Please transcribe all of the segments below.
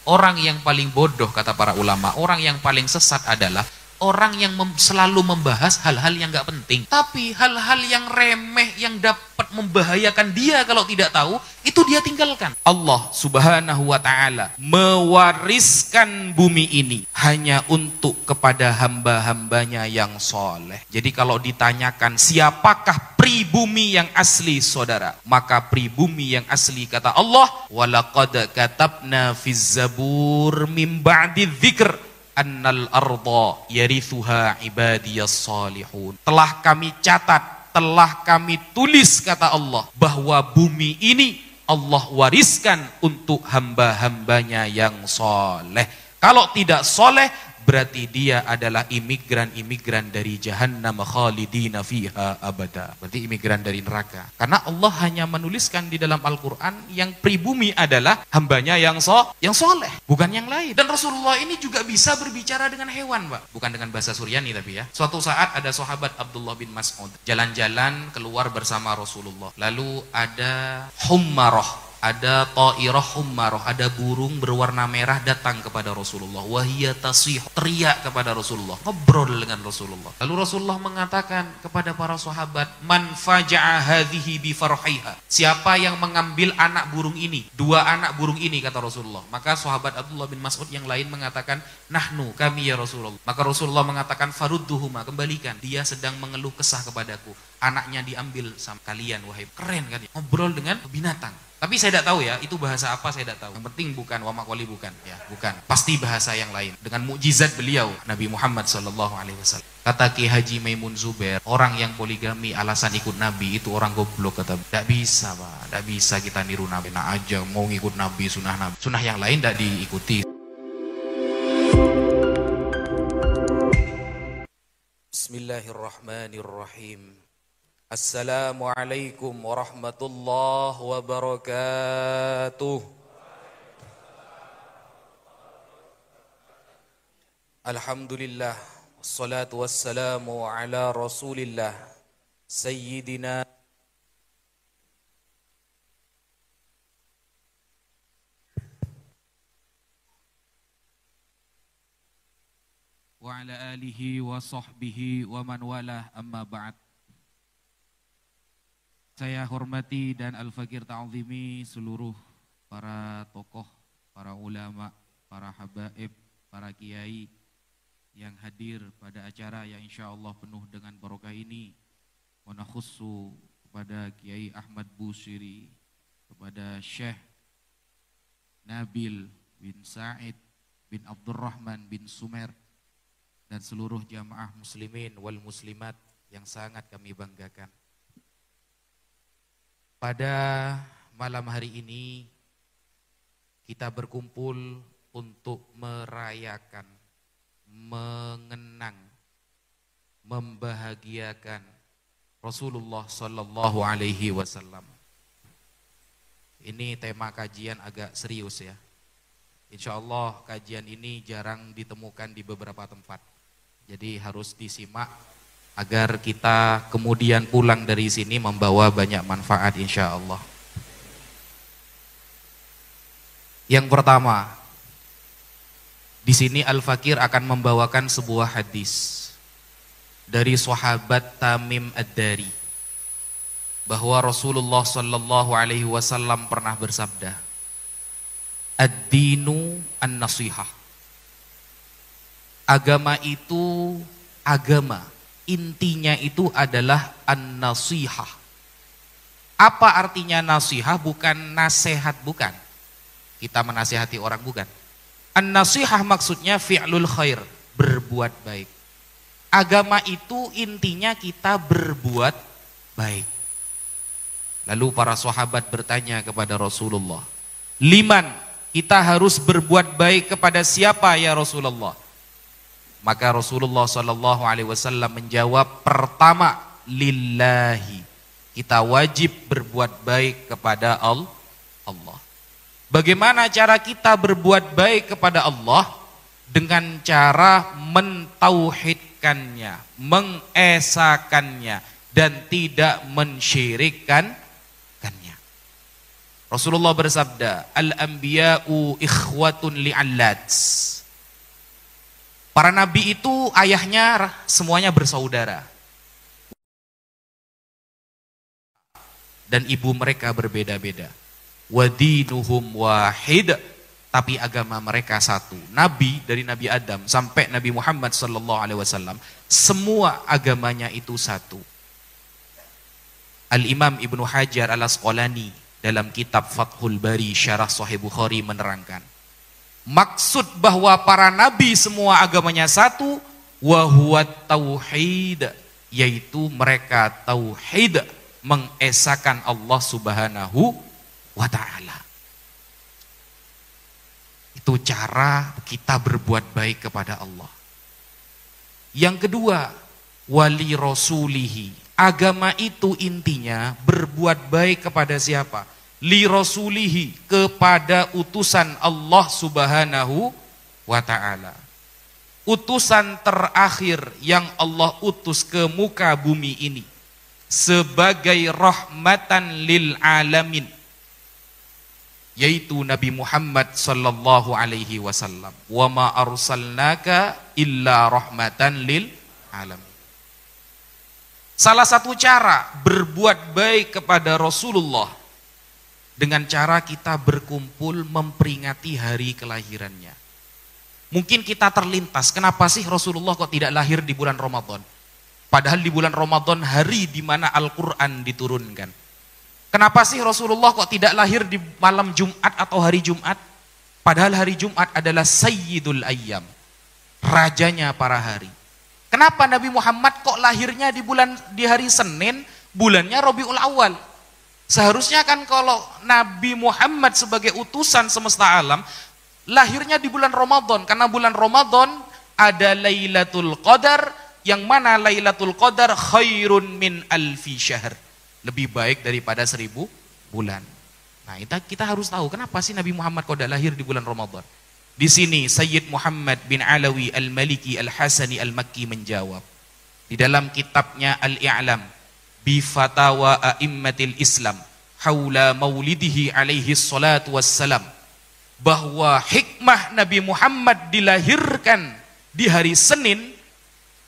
Orang yang paling bodoh, kata para ulama, orang yang paling sesat adalah orang yang selalu membahas hal-hal yang gak penting. Tapi hal-hal yang remeh, yang dapat membahayakan dia kalau tidak tahu, itu dia tinggalkan. Allah subhanahu wa ta'ala mewariskan bumi ini hanya untuk kepada hamba-hambanya yang soleh. Jadi kalau ditanyakan siapakah pribumi yang asli, saudara, maka pribumi yang asli kata Allah, walaqad katabna fiz zabur mim ba'di dzikr annal arda yarithuha ibadiyas salihun. Telah kami catat, telah kami tulis, kata Allah, bahwa bumi ini Allah wariskan untuk hamba-hambanya yang soleh. Kalau tidak soleh, berarti dia adalah imigran-imigran dari jahannam khalidina fiha abada. Berarti imigran dari neraka. Karena Allah hanya menuliskan di dalam Al-Quran yang pribumi adalah hambanya yang soleh, bukan yang lain. Dan Rasulullah ini juga bisa berbicara dengan hewan, Pak. Bukan dengan bahasa Suryani tapi ya. Suatu saat ada sahabat Abdullah bin Mas'ud jalan-jalan keluar bersama Rasulullah. Lalu ada hummarah, ada ta'irah hummarah, ada burung berwarna merah datang kepada Rasulullah. Wahiyya tasih, teriak kepada Rasulullah, ngobrol dengan Rasulullah. Lalu Rasulullah mengatakan kepada para sahabat, man faja'a hadhihi bi farhiha. Siapa yang mengambil anak burung ini, dua anak burung ini, kata Rasulullah. Maka sahabat Abdullah bin Mas'ud yang lain mengatakan, nahnu, kami ya Rasulullah. Maka Rasulullah mengatakan, farudduhuma, kembalikan. Dia sedang mengeluh kesah kepadaku. Anaknya diambil sama kalian, wahai. Keren kan? Ngobrol dengan binatang. Tapi saya tidak tahu ya, itu bahasa apa saya tidak tahu. Yang penting bukan wa maqali, bukan ya, bukan. Pasti bahasa yang lain. Dengan mukjizat beliau Nabi Muhammad sallallahu alaihi wasallam. Kata Ki Haji Maimun Zubair, orang yang poligami alasan ikut Nabi itu orang goblok, kata. Tidak bisa, Pak. Tidak bisa kita niru Nabi. Nah aja mau ngikut Nabi, sunnah Nabi. Sunnah yang lain tidak diikuti. Bismillahirrahmanirrahim. Assalamualaikum warahmatullahi wabarakatuh. Alhamdulillah, wassalatu wassalamu ala rasulillah, sayyidina wa ala alihi wa sahbihi wa man walah, amma ba'd. Saya hormati dan al-fakir ta'zimi seluruh para tokoh, para ulama, para habaib, para kiai yang hadir pada acara yang insyaallah penuh dengan barokah ini. Wa nakhussu kepada Kiai Ahmad Busiri, kepada Syekh Nabil bin Sa'id bin Abdurrahman bin Sumer, dan seluruh jamaah muslimin wal muslimat yang sangat kami banggakan. Pada malam hari ini kita berkumpul untuk merayakan, mengenang, membahagiakan Rasulullah sallallahu alaihi wasallam. Ini tema kajian agak serius ya. Insyaallah kajian ini jarang ditemukan di beberapa tempat. Jadi harus disimak agar kita kemudian pulang dari sini membawa banyak manfaat insyaallah. Yang pertama, di sini Al-Fakir akan membawakan sebuah hadis dari sahabat Tamim Ad-Dari, bahwa Rasulullah sallallahu alaihi wasallam pernah bersabda, ad-dinu an-nasihah. Agama itu agama. Intinya itu adalah an-nasihah. Apa artinya nasihah? Bukan nasihat, bukan. Kita menasihati orang, bukan. An-nasihah maksudnya fi'lul khair, berbuat baik. Agama itu intinya kita berbuat baik. Lalu para sahabat bertanya kepada Rasulullah, liman, kita harus berbuat baik kepada siapa ya Rasulullah? Maka Rasulullah SAW menjawab, pertama, lillahi. Kita wajib berbuat baik kepada Allah. Bagaimana cara kita berbuat baik kepada Allah? Dengan cara mentauhidkannya, mengesakannya, dan tidak mensyirikkannya. Rasulullah bersabda, al-anbiya'u ikhwatun li'allat. Para nabi itu ayahnya semuanya bersaudara. Dan ibu mereka berbeda-beda. Wadinuhum wahid, tapi agama mereka satu. Nabi dari Nabi Adam sampai Nabi Muhammad SAW, semua agamanya itu satu. Al-Imam Ibnu Hajar Al-Asqalani dalam kitab Fathul Bari Syarah Sahih Bukhari menerangkan, maksud bahwa para nabi semua agamanya satu, wa huwa tauhid, yaitu mereka tauhid, mengesahkan Allah Subhanahu wa ta'ala. Itu cara kita berbuat baik kepada Allah. Yang kedua, wali rasulihi. Agama itu intinya berbuat baik kepada siapa? Li rasulihi, kepada utusan Allah Subhanahu wa ta'ala. Utusan terakhir yang Allah utus ke muka bumi ini sebagai rahmatan lil alamin, yaitu Nabi Muhammad sallallahu alaihi wasallam. Wa ma arsalnaka illa rahmatan lil alamin. Salah satu cara berbuat baik kepada Rasulullah dengan cara kita berkumpul memperingati hari kelahirannya. Mungkin kita terlintas, kenapa sih Rasulullah kok tidak lahir di bulan Ramadan? Padahal di bulan Ramadan hari di mana Al-Quran diturunkan. Kenapa sih Rasulullah kok tidak lahir di malam Jumat atau hari Jumat? Padahal hari Jumat adalah Sayyidul Ayyam, rajanya para hari. Kenapa Nabi Muhammad kok lahirnya di hari Senin, bulannya Rabiul Awal? Seharusnya kan kalau Nabi Muhammad sebagai utusan semesta alam lahirnya di bulan Ramadan, karena bulan Ramadan ada Lailatul Qadar, yang mana Lailatul Qadar khairun min alfi syahr, lebih baik daripada 1000 bulan. Nah, kita harus tahu kenapa sih Nabi Muhammad kok tidak lahir di bulan Ramadan. Di sini Sayyid Muhammad bin Alawi Al-Maliki Al-Hasani Al-Makki menjawab di dalam kitabnya Al-I'lam bi Fatawa A'immatil Islam haula maulidihi alaihi salatu wassalam, bahwa hikmah Nabi Muhammad dilahirkan di hari Senin,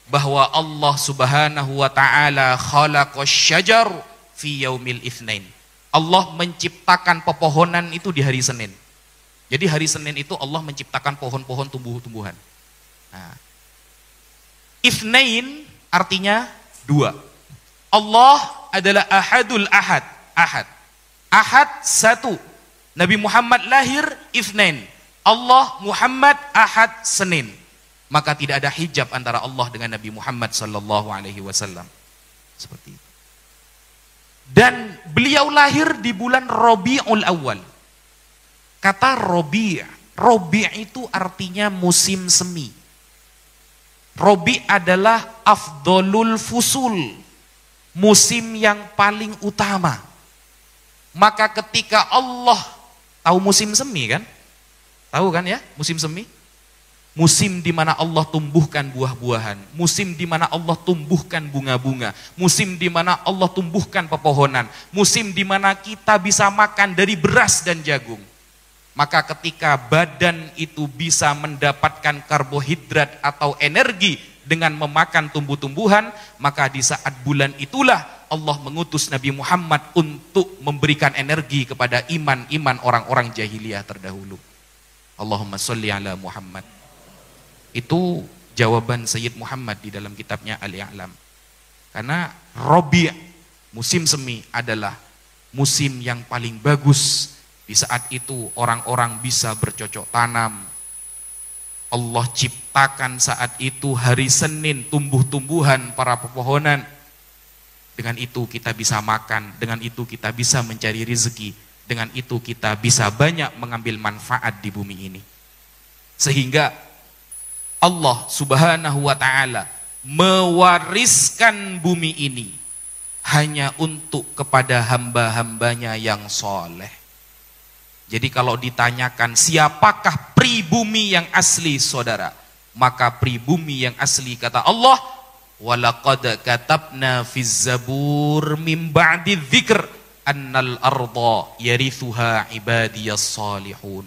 bahwa Allah Subhanahu wa ta'ala khalaqas syajar fi yaumil itsnain. Allah menciptakan pepohonan itu di hari Senin. Jadi hari Senin itu Allah menciptakan pohon-pohon tumbuh-tumbuhan. Nah, Itsnain artinya 2. Allah adalah Ahadul Ahad. Ahad 1. Nabi Muhammad lahir Itsnain. Allah Muhammad Ahad Senin. Maka tidak ada hijab antara Allah dengan Nabi Muhammad sallallahu alaihi wasallam. Seperti itu. Dan beliau lahir di bulan Rabiul Awal. Kata Rabi' itu artinya musim semi. Rabi' adalah afdolul fusul, musim yang paling utama. Maka ketika Allah, tahu musim semi kan? Tahu kan ya, musim semi? Musim di mana Allah tumbuhkan buah-buahan, musim di mana Allah tumbuhkan bunga-bunga, musim di mana Allah tumbuhkan pepohonan, musim di mana kita bisa makan dari beras dan jagung. Maka ketika badan itu bisa mendapatkan karbohidrat atau energi dengan memakan tumbuh-tumbuhan, maka di saat bulan itulah Allah mengutus Nabi Muhammad untuk memberikan energi kepada iman-iman orang-orang jahiliyah terdahulu. Allahumma sholli ala Muhammad. Itu jawaban Sayyid Muhammad di dalam kitabnya Al-I'lam. Karena Rabi', musim semi, adalah musim yang paling bagus. Di saat itu orang-orang bisa bercocok tanam. Allah ciptakan saat itu hari Senin tumbuh-tumbuhan, para pepohonan. Dengan itu kita bisa makan, dengan itu kita bisa mencari rezeki, dengan itu kita bisa banyak mengambil manfaat di bumi ini. Sehingga Allah Subhanahu wa ta'ala mewariskan bumi ini hanya untuk kepada hamba-hambanya yang soleh. Jadi kalau ditanyakan siapakah pribumi yang asli, saudara, maka pribumi yang asli kata Allah, walaqad katabna fiz zabur mim ba'di dzikr annal arda yarithuha ibadiyas salihun.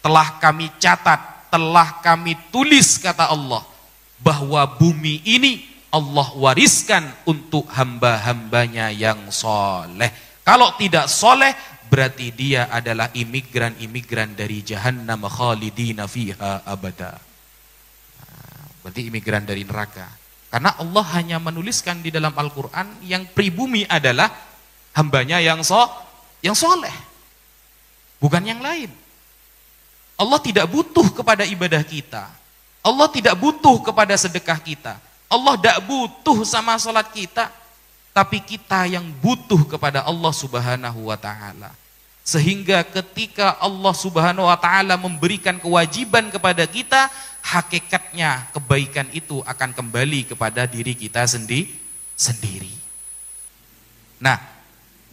Telah kami catat, telah kami tulis, kata Allah, bahwa bumi ini Allah wariskan untuk hamba-hambanya yang soleh. Kalau tidak soleh, berarti dia adalah imigran-imigran dari jahannam khalidina fiha abada. Berarti imigran dari neraka. Karena Allah hanya menuliskan di dalam Al-Quran yang pribumi adalah hambanya yang soleh, bukan yang lain. Allah tidak butuh kepada ibadah kita. Allah tidak butuh kepada sedekah kita. Allah tidak butuh sama sholat kita. Tapi kita yang butuh kepada Allah Subhanahu wa ta'ala. Sehingga ketika Allah Subhanahu wa ta'ala memberikan kewajiban kepada kita, hakikatnya kebaikan itu akan kembali kepada diri kita sendiri. Nah,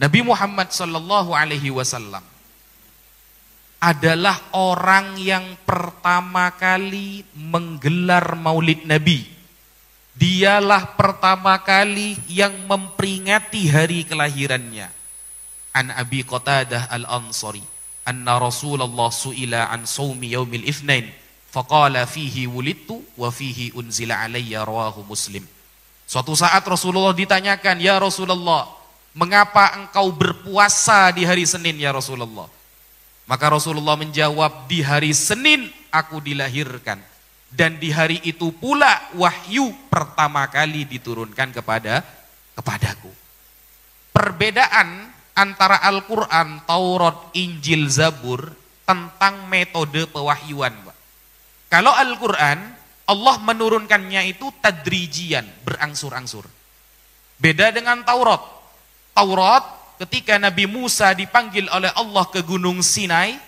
Nabi Muhammad sallallahu alaihi wasallam adalah orang yang pertama kali menggelar Maulid Nabi. Dialah pertama kali yang memperingati hari kelahirannya. An Abi Qatadah Al-Ansari, anna Rasulullah su'ila an sawmi yaumil itsnain, faqala fihi wulidtu wa fihi unzila alayya, rawahu Muslim. Suatu saat Rasulullah ditanyakan, ya Rasulullah, mengapa engkau berpuasa di hari Senin ya Rasulullah? Maka Rasulullah menjawab, di hari Senin aku dilahirkan. Dan di hari itu pula wahyu pertama kali diturunkan kepadaku. Perbedaan antara Al-Quran, Taurat, Injil, Zabur tentang metode pewahyuan. Kalau Al-Quran, Allah menurunkannya itu tadrijian, berangsur-angsur. Beda dengan Taurat. Taurat ketika Nabi Musa dipanggil oleh Allah ke Gunung Sinai,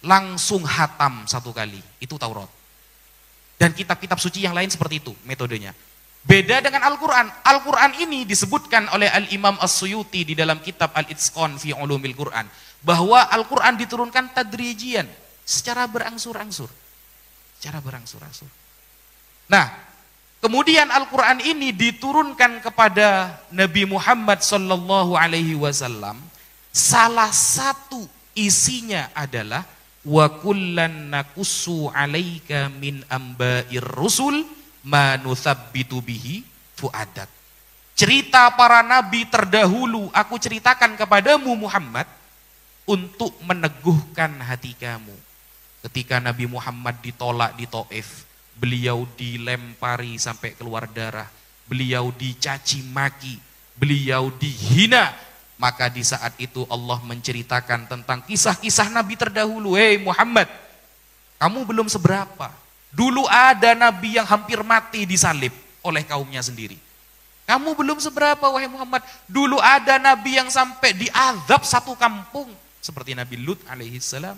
langsung hatam satu kali. Itu Taurat. Dan kitab-kitab suci yang lain seperti itu metodenya. Beda dengan Al-Quran. Al-Quran ini disebutkan oleh Al-Imam As-Suyuti di dalam kitab Al-Itqan fi Ulumil Quran, bahwa Al-Quran diturunkan tadrijian, secara berangsur-angsur. Nah, kemudian Al-Quran ini diturunkan kepada Nabi Muhammad sallallahu alaihi wasallam. Salah satu isinya adalah wa kullan naqussu 'alaika min amba'ir rusul ma nuthabbitu bihi fuadak. Cerita para nabi terdahulu aku ceritakan kepadamu Muhammad untuk meneguhkan hati kamu. Ketika Nabi Muhammad ditolak di Taif, beliau dilempari sampai keluar darah, beliau dicaci maki, beliau dihina. Maka di saat itu Allah menceritakan tentang kisah-kisah Nabi terdahulu. Hei Muhammad, kamu belum seberapa. Dulu ada Nabi yang hampir mati disalib oleh kaumnya sendiri. Kamu belum seberapa wahai Muhammad. Dulu ada Nabi yang sampai diazab satu kampung. Seperti Nabi Lut alaihissalam.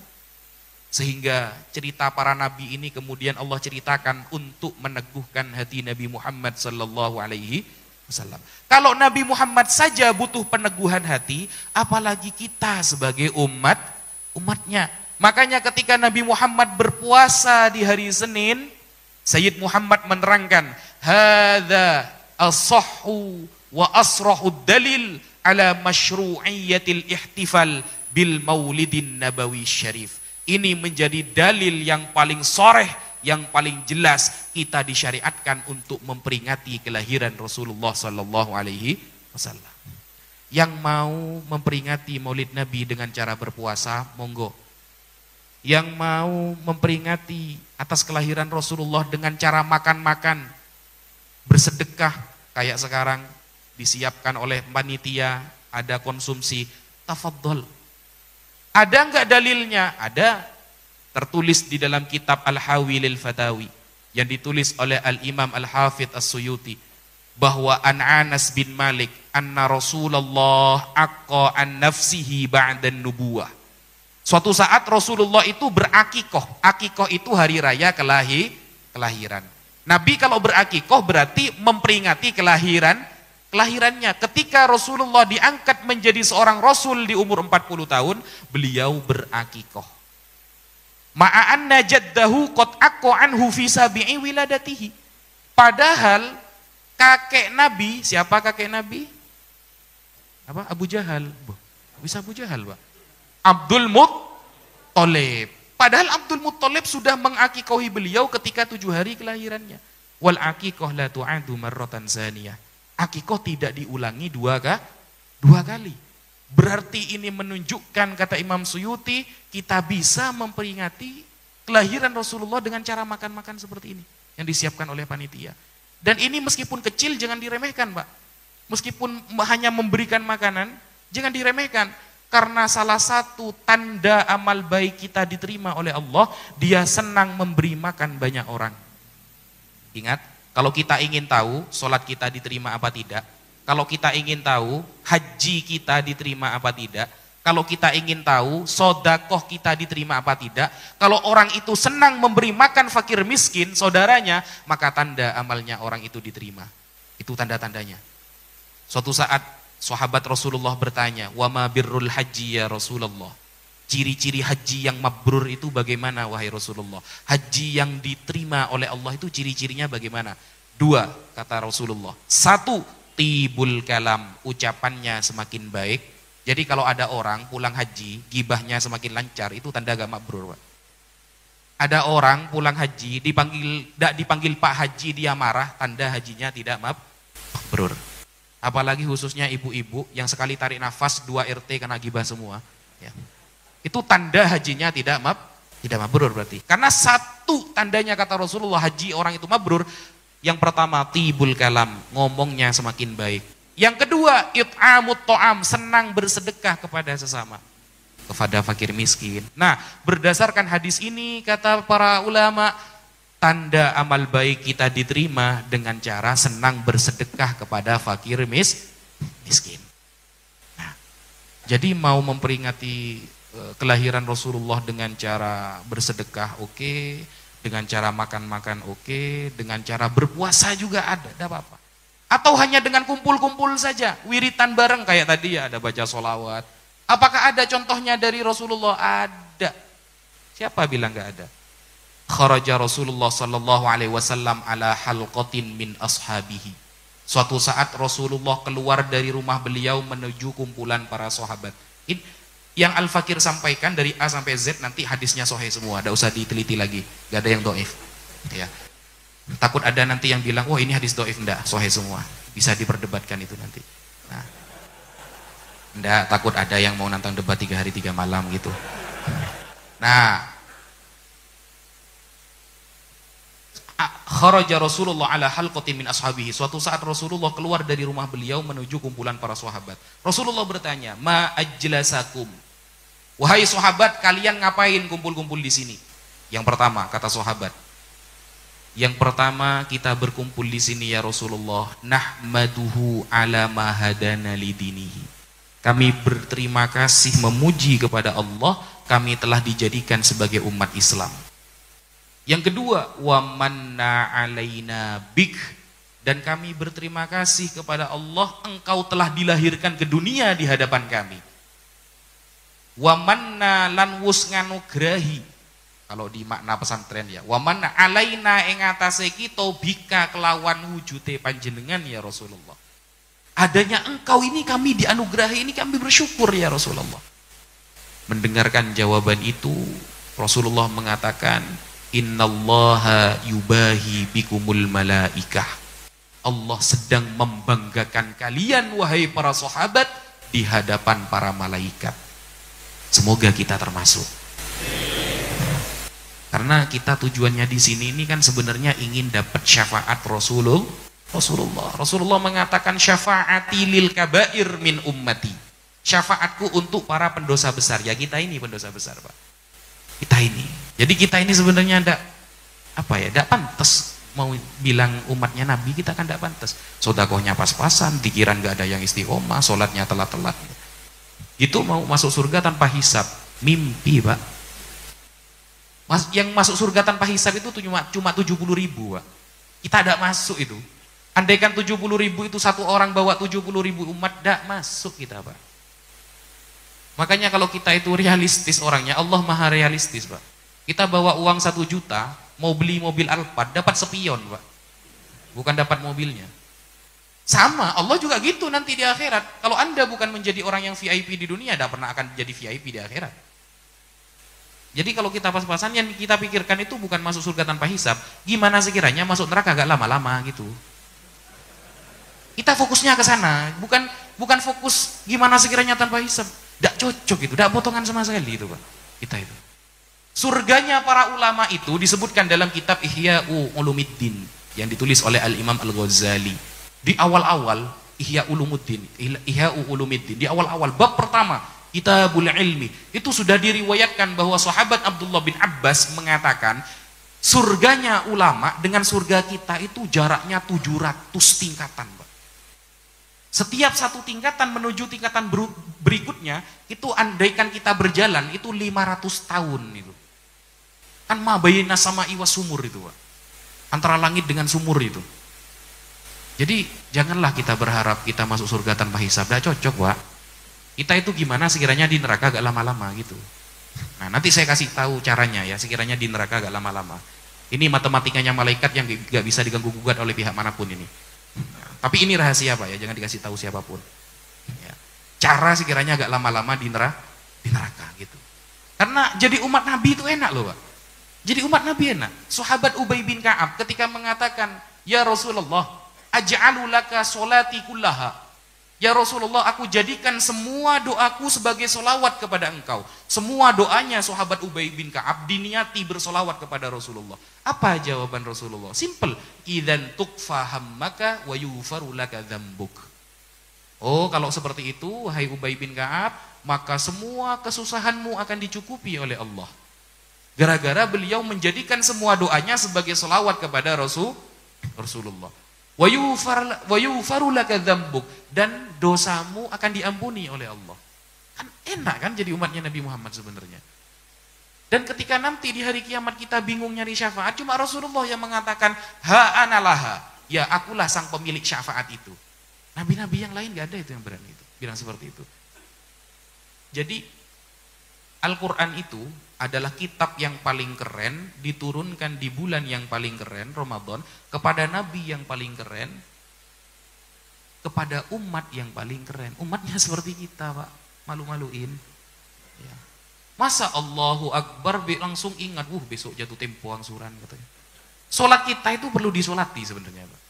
Sehingga cerita para Nabi ini kemudian Allah ceritakan untuk meneguhkan hati Nabi Muhammad sallallahu alaihi wasallam. Kalau Nabi Muhammad saja butuh peneguhan hati, apalagi kita sebagai umatnya. Makanya ketika Nabi Muhammad berpuasa di hari Senin, Sayyid Muhammad menerangkan, hadza as-sahhu wa asrahud dalil ala masyru'iyyatil ihtifal bil maulidin nabawi syarif. Ini menjadi dalil yang paling soreh, yang paling jelas kita disyariatkan untuk memperingati kelahiran Rasulullah sallallahu alaihi wasallam. Yang mau memperingati Maulid Nabi dengan cara berpuasa, monggo. Yang mau memperingati atas kelahiran Rasulullah dengan cara makan-makan, bersedekah kayak sekarang disiapkan oleh panitia, ada konsumsi, tafadhol. Ada enggak dalilnya? Ada. Tertulis di dalam kitab Al-Hawi lil Fatawi yang ditulis oleh Al-Imam Al-Hafidh As-Suyuti, bahwa an Anas bin Malik anna Rasulullah aqqa an nafsihi ba'dan nubuwah. Suatu saat Rasulullah itu berakikoh. Akikoh itu hari raya kelahiran. Nabi kalau berakikoh berarti memperingati kelahirannya. Ketika Rasulullah diangkat menjadi seorang Rasul di umur 40 tahun, beliau berakikoh. Ma'anna jaddahu qad aqqa anhu fi sabi'i wiladatihi. Padahal kakek Nabi, siapa kakek Nabi? Apa? Abu Jahal. Bisa Abu Jahal, Pak. Abdul Muttalib. Padahal Abdul Muttalib sudah mengakikohi beliau ketika 7 hari kelahirannya. Wal akikoh la tu'adu marratan zaniyah. Akikoh tidak diulangi dua kali. Berarti ini menunjukkan, kata Imam Suyuti, kita bisa memperingati kelahiran Rasulullah dengan cara makan-makan seperti ini yang disiapkan oleh panitia. Dan ini meskipun kecil jangan diremehkan, Pak. Meskipun hanya memberikan makanan, jangan diremehkan. Karena salah satu tanda amal baik kita diterima oleh Allah, dia senang memberi makan banyak orang. Ingat, kalau kita ingin tahu sholat kita diterima apa tidak, kalau kita ingin tahu haji kita diterima apa tidak, kalau kita ingin tahu sodakoh kita diterima apa tidak, kalau orang itu senang memberi makan fakir miskin saudaranya, maka tanda amalnya orang itu diterima. Itu tanda-tandanya. Suatu saat sahabat Rasulullah bertanya, wa ma birrul haji ya Rasulullah. Ciri-ciri haji yang mabrur itu bagaimana wahai Rasulullah? Haji yang diterima oleh Allah itu ciri-cirinya bagaimana? 2 kata Rasulullah. 1, tibul kalam, ucapannya semakin baik. Jadi kalau ada orang pulang haji, gibahnya semakin lancar, itu tanda gak mabrur, Pak. Ada orang pulang haji, dipanggil Pak Haji, dia marah, tanda hajinya tidak mabrur. Apalagi khususnya ibu-ibu yang sekali tarik nafas 2 RT kena gibah semua. Ya. Itu tanda hajinya tidak mabrur berarti. Karena 1 tandanya kata Rasulullah haji orang itu mabrur. Yang pertama, tibul kalam, ngomongnya semakin baik. Yang kedua, it'amut to'am, senang bersedekah kepada sesama, kepada fakir miskin. Nah, berdasarkan hadis ini, kata para ulama, tanda amal baik kita diterima dengan cara senang bersedekah kepada fakir miskin. Nah, jadi mau memperingati kelahiran Rasulullah dengan cara bersedekah, oke. Dengan cara makan-makan oke, dengan cara berpuasa juga ada, tidak apa-apa. Atau hanya dengan kumpul-kumpul saja, wiritan bareng kayak tadi ya, ada baca sholawat. Apakah ada contohnya dari Rasulullah? Ada. Siapa bilang nggak ada? Kharaja Rasulullah sallallahu alaihi wasallam ala halqatin min ashabihi. Suatu saat Rasulullah keluar dari rumah beliau menuju kumpulan para sahabat. Yang Al-Fakir sampaikan dari A sampai Z nanti hadisnya sahih semua, tidak usah diteliti lagi, gak ada yang dhaif. Ya. Takut ada nanti yang bilang, wah ini hadis dhaif, enggak, sahih semua, bisa diperdebatkan itu nanti. Nah, enggak, takut ada yang mau nantang debat 3 hari 3 malam gitu. Nah, kharaja Rasulullah ala halqatin min ashabihi. Suatu saat Rasulullah keluar dari rumah beliau menuju kumpulan para sahabat. Rasulullah bertanya, ma ajlasakum? Wahai sahabat, kalian ngapain kumpul-kumpul di sini? Yang pertama, kata sahabat, yang pertama kita berkumpul di sini ya Rasulullah, nahmaduhu ala ma hadana lidinihi. Kami berterima kasih memuji kepada Allah, kami telah dijadikan sebagai umat Islam. Yang kedua, wa manna alaina bik, dan kami berterima kasih kepada Allah, engkau telah dilahirkan ke dunia di hadapan kami. Wa manna lan wus nganugrahi, kalau di makna pesantren ya, wa manna alaina ing atase kita bika kelawan wujude panjenengan ya Rasulullah. Adanya engkau ini kami dianugerahi, ini kami bersyukur ya Rasulullah. Mendengarkan jawaban itu, Rasulullah mengatakan, innallaha yubahi bikumul malaikah. Allah sedang membanggakan kalian wahai para sahabat di hadapan para malaikat. Semoga kita termasuk. Karena kita tujuannya di sini ini kan sebenarnya ingin dapat syafaat Rasulullah. Rasulullah mengatakan syafaati lil kabair min ummati. Syafaatku untuk para pendosa besar. Ya kita ini pendosa besar, Pak. Kita ini. Jadi kita ini sebenarnya tidak pantas mau bilang umatnya Nabi, kita kan tidak pantas. Sodakohnya pas-pasan, pikiran nggak ada yang istiqomah, sholatnya telat-telat. Itu mau masuk surga tanpa hisab, mimpi, Pak. Yang masuk surga tanpa hisab itu cuma 70.000, Pak. Kita tidak masuk itu. Andaikan 70.000 itu satu orang bawa 70.000 umat, tidak masuk kita, Pak. Makanya kalau kita itu realistis orangnya, Allah maha realistis, Pak. Kita bawa uang 1 juta, mau beli mobil Alphard, dapat spion, Pak. Bukan dapat mobilnya. Sama, Allah juga gitu nanti di akhirat. Kalau Anda bukan menjadi orang yang VIP di dunia, tidak pernah akan jadi VIP di akhirat. Jadi kalau kita pas-pasan yang kita pikirkan itu bukan masuk surga tanpa hisab, gimana sekiranya masuk neraka agak lama-lama gitu. Kita fokusnya ke sana, bukan fokus gimana sekiranya tanpa hisab. Tidak cocok itu, tidak potongan sama sekali itu, Pak. Kita itu. Surganya para ulama itu disebutkan dalam kitab Ihya Ulumuddin yang ditulis oleh Al-Imam Al-Ghazali. Di awal-awal Ihya Ulumuddin, di awal-awal bab pertama Kitabul Ilmi, itu sudah diriwayatkan bahwa sahabat Abdullah bin Abbas mengatakan surganya ulama dengan surga kita itu jaraknya 700 tingkatan, Pak. Setiap satu tingkatan menuju tingkatan berikutnya itu andaikan kita berjalan itu 500 tahun itu. Kan ma baina sama'i was sumur itu, Pak. Antara langit dengan sumur itu. Jadi janganlah kita berharap kita masuk surga tanpa hisab, tidak cocok, Pak. Kita itu gimana sekiranya di neraka agak lama-lama gitu. Nah, nanti saya kasih tahu caranya ya, sekiranya di neraka agak lama-lama. Ini matematikanya malaikat yang gak bisa diganggu-gugat oleh pihak manapun ini. Nah, tapi ini rahasia, Pak ya, jangan dikasih tahu siapapun. Ya. Cara sekiranya agak lama-lama di neraka gitu. Karena jadi umat Nabi itu enak loh, Pak. Jadi umat Nabi enak. Sahabat Ubay bin Ka'ab ketika mengatakan, "Ya Rasulullah, aj'alu laka sholati kullaha." Ya Rasulullah, aku jadikan semua doaku sebagai solawat kepada engkau. Semua doanya sahabat Ubay bin Ka'ab diniati bersolawat kepada Rasulullah. Apa jawaban Rasulullah? Simple. Idzan tukfa hammaka wa yughfaru laka dzambuk. Oh, kalau seperti itu, wahai Ubay bin Ka'ab, maka semua kesusahanmu akan dicukupi oleh Allah. Gara-gara beliau menjadikan semua doanya sebagai solawat kepada Rasulullah. Wa yughfaru laka dzambuk, dan dosamu akan diampuni oleh Allah. Kan enak kan jadi umatnya Nabi Muhammad sebenarnya. Dan ketika nanti di hari kiamat kita bingung nyari syafaat, cuma Rasulullah yang mengatakan ha analaha, ya akulah sang pemilik syafaat itu. Nabi-nabi yang lain gak ada itu yang berani itu bilang seperti itu. Jadi Al-Quran itu adalah kitab yang paling keren, diturunkan di bulan yang paling keren, Ramadan, kepada Nabi yang paling keren, kepada umat yang paling keren. Umatnya seperti kita, Pak, malu-maluin. Ya. Masa Allahu Akbar langsung ingat, besok jatuh tempo angsuran katanya. Sholat kita itu perlu disolati sebenarnya, Pak.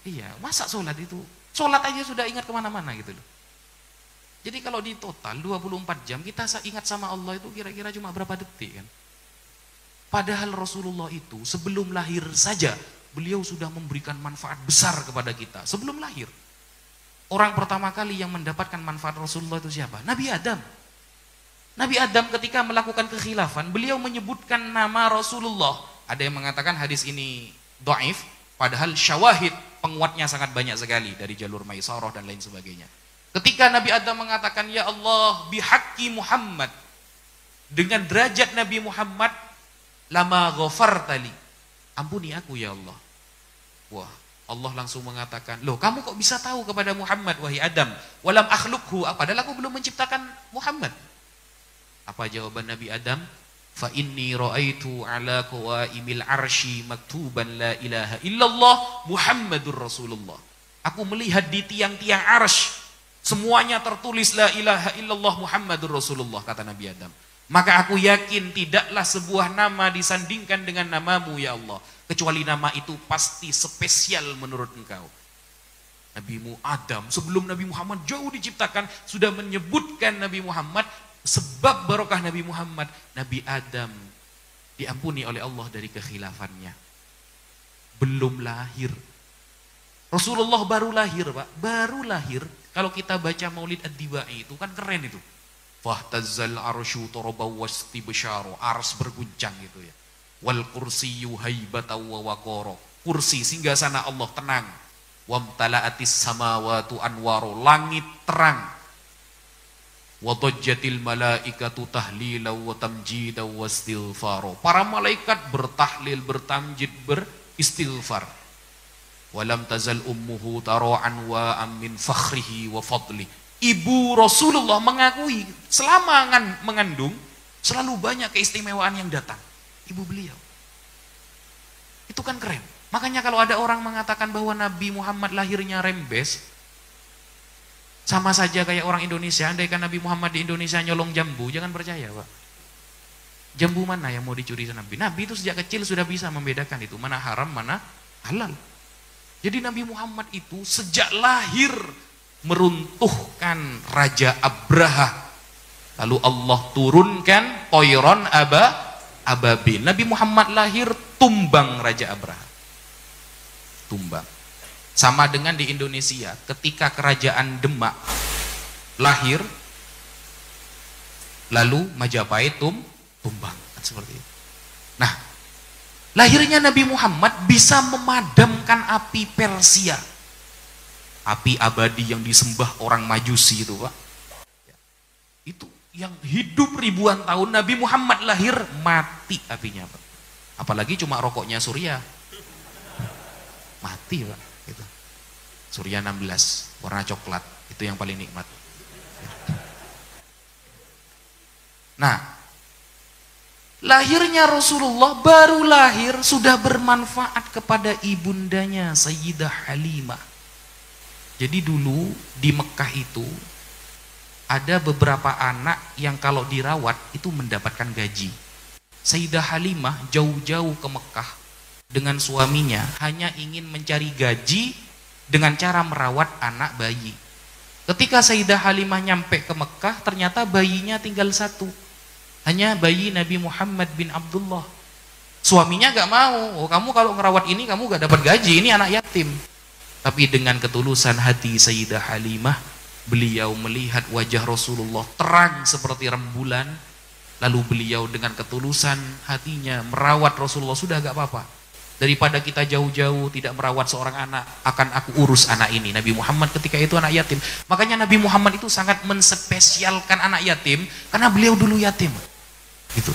Iya, masa sholat itu? Sholat aja sudah ingat kemana-mana gitu loh. Jadi kalau di total 24 jam kita ingat sama Allah itu kira-kira cuma berapa detik kan? Padahal Rasulullah itu sebelum lahir saja beliau sudah memberikan manfaat besar kepada kita. Sebelum lahir. Orang pertama kali yang mendapatkan manfaat Rasulullah itu siapa? Nabi Adam. Nabi Adam ketika melakukan kekhilafan, beliau menyebutkan nama Rasulullah. Ada yang mengatakan hadis ini dhaif, padahal syawahid penguatnya sangat banyak sekali dari jalur Maisarah dan lain sebagainya. Ketika Nabi Adam mengatakan, ya Allah bihaqqi Muhammad, dengan derajat Nabi Muhammad, lama ghafartali, ampuni aku ya Allah. Wah, Allah langsung mengatakan, loh kamu kok bisa tahu kepada Muhammad wahai Adam, walam akhlukhu, padahal aku belum menciptakan Muhammad. Apa jawaban Nabi Adam? Fa inni ra'aitu ala qawaimil arsy maktuban la ilaha illallah Muhammadur Rasulullah. Aku melihat di tiang-tiang arsy semuanya tertulis la ilaha illallah Muhammadur Rasulullah, kata Nabi Adam. Maka aku yakin tidaklah sebuah nama disandingkan dengan namamu ya Allah, kecuali nama itu pasti spesial menurut engkau. Nabimu Adam sebelum Nabi Muhammad jauh diciptakan sudah menyebutkan Nabi Muhammad. Sebab barokah Nabi Muhammad, Nabi Adam diampuni oleh Allah dari kekhilafannya. Belum lahir. Rasulullah baru lahir, Pak. Baru lahir. Kalau kita baca Maulid Ad-Dibai itu kan keren itu. Fahtazzal arsyu tarabaw wastibsyaru, ars berguncang gitu ya. Wal kursiyyu haibatan wa waqara. Kursi singgasana Allah tenang. Wamtala'atis samawati anwaru, langit terang. Wa dajjatil malaikatu tahlilan wa tamjidan wa istighfar. Para malaikat bertahlil, bertamjid, beristighfar. Walam tazal ummuhu tara'an wa min fakhrihi wa fadli. Ibu Rasulullah mengakui selama mengandung selalu banyak keistimewaan yang datang. Ibu beliau. Itu kan keren. Makanya kalau ada orang mengatakan bahwa Nabi Muhammad lahirnya rembes, sama saja kayak orang Indonesia, andaikan Nabi Muhammad di Indonesia nyolong jambu, jangan percaya Pak. Jambu mana yang mau dicuri Nabi? Nabi itu sejak kecil sudah bisa membedakan itu, mana haram, mana halal. Jadi Nabi Muhammad itu sejak lahir meruntuhkan Raja Abraha. Lalu Allah turunkan toiron ababil. Nabi Muhammad lahir tumbang Raja Abraha. Tumbang. Sama dengan di Indonesia, ketika kerajaan Demak lahir, lalu Majapahit tumbang, kan seperti itu. Nah, lahirnya Nabi Muhammad bisa memadamkan api Persia, api abadi yang disembah orang Majusi itu Pak. Itu yang hidup ribuan tahun, Nabi Muhammad lahir mati apinya Pak. Apalagi cuma rokoknya Surya, mati Pak. Gitu. Surya 16 warna coklat, itu yang paling nikmat. Nah, lahirnya Rasulullah baru lahir sudah bermanfaat kepada ibundanya Sayyidah Halimah. Jadi dulu di Mekah itu ada beberapa anak yang kalau dirawat itu mendapatkan gaji. Sayyidah Halimah jauh-jauh ke Mekah dengan suaminya hanya ingin mencari gaji dengan cara merawat anak bayi. Ketika Sayyidah Halimah nyampe ke Mekah, ternyata bayinya tinggal satu, hanya bayi Nabi Muhammad bin Abdullah. Suaminya gak mau, kamu kalau ngerawat ini kamu gak dapat gaji, ini anak yatim. Tapi dengan ketulusan hati Sayyidah Halimah, beliau melihat wajah Rasulullah terang seperti rembulan, lalu beliau dengan ketulusan hatinya merawat Rasulullah. Sudah gak apa-apa, daripada kita jauh-jauh tidak merawat seorang anak, akan aku urus anak ini. Nabi Muhammad ketika itu anak yatim. Makanya Nabi Muhammad itu sangat menspesialkan anak yatim, karena beliau dulu yatim. Gitu.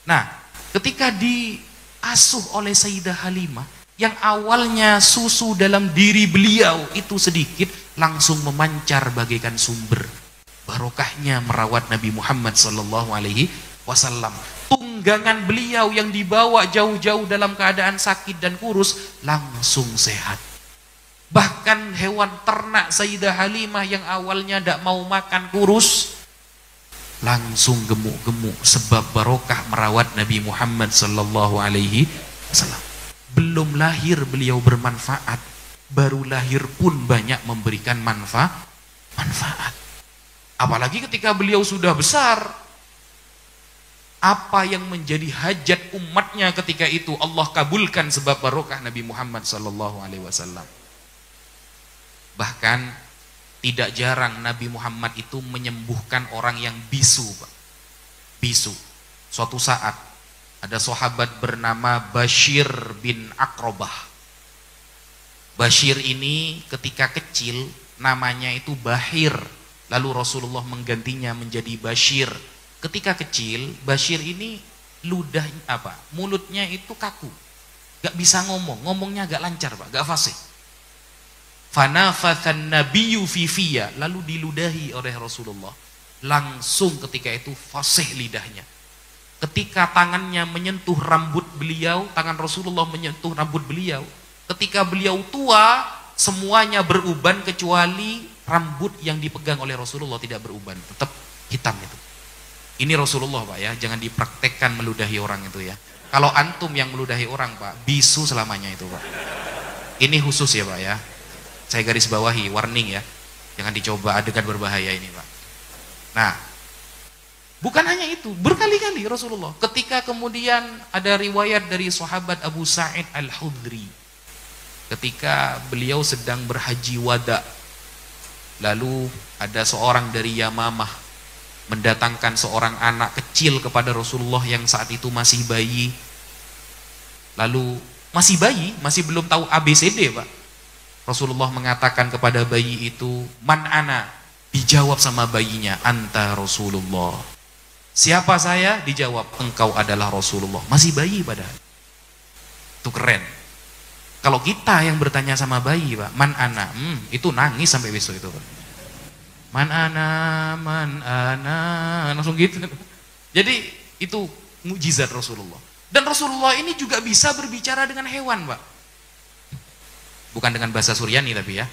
Nah, ketika diasuh oleh Sayyidah Halimah, yang awalnya susu dalam diri beliau itu sedikit, langsung memancar bagaikan sumber. Barokahnya merawat Nabi Muhammad SAW. Tunggangan beliau yang dibawa jauh-jauh dalam keadaan sakit dan kurus langsung sehat. Bahkan hewan ternak Sayyidah Halimah yang awalnya tidak mau makan kurus langsung gemuk-gemuk, sebab barokah merawat Nabi Muhammad SAW. Belum lahir beliau bermanfaat, baru lahir pun banyak memberikan manfaat. Apalagi ketika beliau sudah besar, apa yang menjadi hajat umatnya ketika itu Allah kabulkan sebab barokah Nabi Muhammad SAW. Bahkan tidak jarang Nabi Muhammad itu menyembuhkan orang yang bisu, Pak. Bisu. Suatu saat ada sahabat bernama Bashir bin Aqrabah. Bashir ini ketika kecil namanya itu Bahir, lalu Rasulullah menggantinya menjadi Bashir. Ketika kecil, Bashir ini mulutnya itu kaku, gak bisa ngomongnya gak lancar Pak, gak fasih. Fanafathan nabiyyu fi fiyya, lalu diludahi oleh Rasulullah. Langsung ketika itu fasih lidahnya. Ketika tangannya menyentuh rambut beliau, tangan Rasulullah menyentuh rambut beliau. Ketika beliau tua, semuanya beruban kecuali rambut yang dipegang oleh Rasulullah tidak beruban, tetap hitam itu. Ini Rasulullah Pak ya, jangan dipraktekkan meludahi orang itu ya. Kalau antum yang meludahi orang Pak, bisu selamanya itu Pak. Ini khusus ya Pak ya. Saya garis bawahi, warning ya. Jangan dicoba, adegan berbahaya ini Pak. Nah, bukan hanya itu, berkali-kali Rasulullah. Ketika kemudian ada riwayat dari sahabat Abu Sa'id Al-Khudri, ketika beliau sedang berhaji wada, lalu ada seorang dari Yamamah mendatangkan seorang anak kecil kepada Rasulullah yang saat itu masih bayi. Lalu masih bayi, masih belum tahu ABCD Pak. Rasulullah mengatakan kepada bayi itu, "Man ana?" Dijawab sama bayinya, "Anta Rasulullah." Siapa saya? Dijawab, "Engkau adalah Rasulullah." Masih bayi padahal. Itu keren. Kalau kita yang bertanya sama bayi Pak, "Man ana?" Itu nangis sampai besok itu Pak. Man ana, langsung gitu. Jadi itu mukjizat Rasulullah. Dan Rasulullah ini juga bisa berbicara dengan hewan Pak. Bukan dengan bahasa Suryani tapi ya.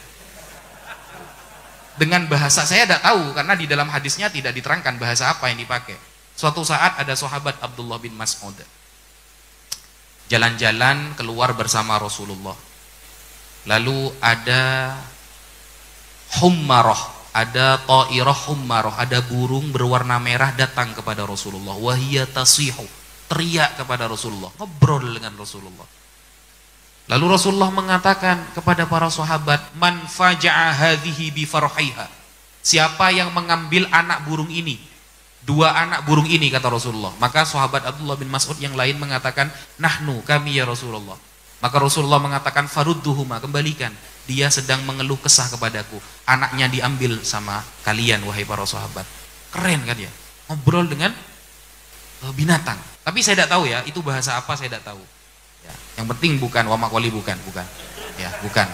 Dengan bahasa saya tidak tahu karena di dalam hadisnya tidak diterangkan bahasa apa yang dipakai. Suatu saat ada sahabat Abdullah bin Mas'ud jalan-jalan keluar bersama Rasulullah. Lalu ada hummarah, ada ta'irah hummarah, ada burung berwarna merah datang kepada Rasulullah. Wahiyya tasihu, teriak kepada Rasulullah, ngobrol dengan Rasulullah. Lalu Rasulullah mengatakan kepada para sahabat, man faja'a hadhihi bi farhiha. Siapa yang mengambil anak burung ini? Dua anak burung ini, kata Rasulullah. Maka sahabat Abdullah bin Mas'ud yang lain mengatakan, nahnu, kami ya Rasulullah. Maka Rasulullah mengatakan, farudduhuma, kembalikan. Dia sedang mengeluh kesah kepadaku. Anaknya diambil sama kalian, wahai para sahabat. Keren kan ya? Ngobrol dengan binatang. Tapi saya tidak tahu ya, itu bahasa apa saya tidak tahu. Ya, yang penting bukan wamakoli, bukan. Ya, bukan.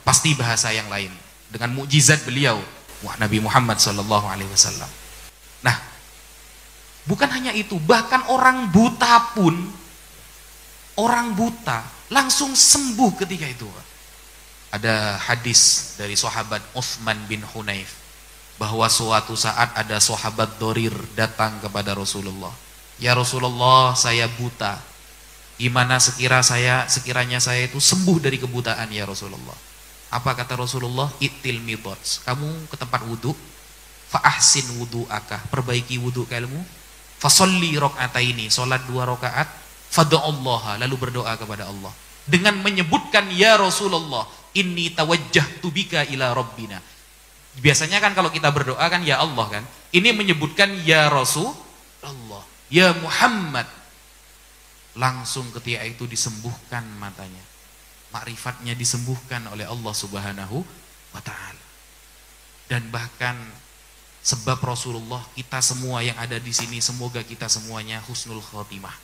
Pasti bahasa yang lain. Dengan mukjizat beliau, Nabi Muhammad SAW. Nah, bukan hanya itu, bahkan orang buta pun, orang buta langsung sembuh ketika itu. Ada hadis dari sahabat Utsman bin Hunayf bahwa suatu saat ada sahabat Dorir datang kepada Rasulullah. Ya Rasulullah, saya buta. Gimana sekiranya saya itu sembuh dari kebutaan ya Rasulullah. Apa kata Rasulullah? Itil midots. Kamu ke tempat wudu, fa ahsin wudu'aka, perbaiki wudu kamu. Fa sholli rakaataini, salat 2 rakaat. Fad'ullaha, lalu berdoa kepada Allah dengan menyebutkan ya Rasulullah, inni tawajjahtu bika ila rabbina. Biasanya kan kalau kita berdoa kan ya Allah kan. Ini menyebutkan ya Rasulullah, ya Muhammad. Langsung ketika itu disembuhkan matanya, makrifatnya disembuhkan oleh Allah Subhanahu wa ta'ala. Dan bahkan sebab Rasulullah, kita semua yang ada di sini, semoga kita semuanya husnul khotimah.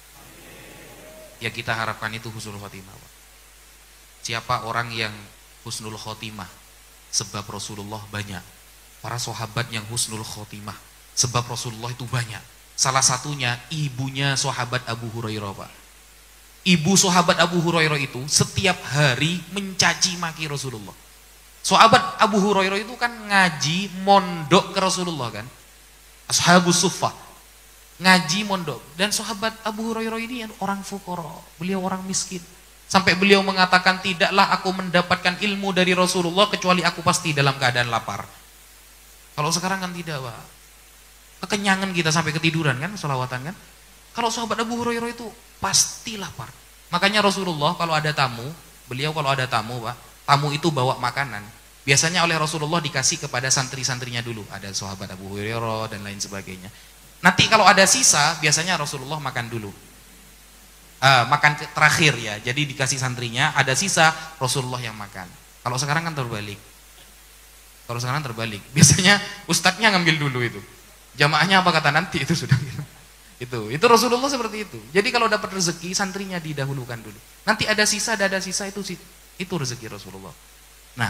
Ya kita harapkan itu husnul khotimah. Siapa orang yang husnul khotimah? Sebab Rasulullah banyak. Para sahabat yang husnul khotimah, sebab Rasulullah itu banyak. Salah satunya ibunya sahabat Abu Hurairah, Pak. Ibu sahabat Abu Hurairah itu setiap hari mencaci maki Rasulullah. Sahabat Abu Hurairah itu kan ngaji mondok ke Rasulullah kan. Ashabus suffah. Ngaji mondok. Dan sahabat Abu Hurairah ini orang fuqara. Beliau orang miskin. Sampai beliau mengatakan, tidaklah aku mendapatkan ilmu dari Rasulullah kecuali aku pasti dalam keadaan lapar. Kalau sekarang kan tidak, Pak. Kekenyangan kita sampai ketiduran kan, sholawatan kan. Kalau sahabat Abu Hurairah itu pasti lapar. Makanya Rasulullah kalau ada tamu, beliau kalau ada tamu, Pak, tamu itu bawa makanan. Biasanya oleh Rasulullah dikasih kepada santri-santrinya dulu. Ada sahabat Abu Hurairah dan lain sebagainya. Nanti kalau ada sisa, biasanya Rasulullah makan dulu. Makan terakhir ya. Jadi dikasih santrinya, ada sisa, Rasulullah yang makan. Kalau sekarang kan terbalik. Biasanya ustadznya ngambil dulu itu. Jamaahnya apa kata nanti itu sudah gitu. Itu Rasulullah seperti itu. Jadi kalau dapat rezeki, santrinya didahulukan dulu. Nanti ada sisa itu rezeki Rasulullah. Nah,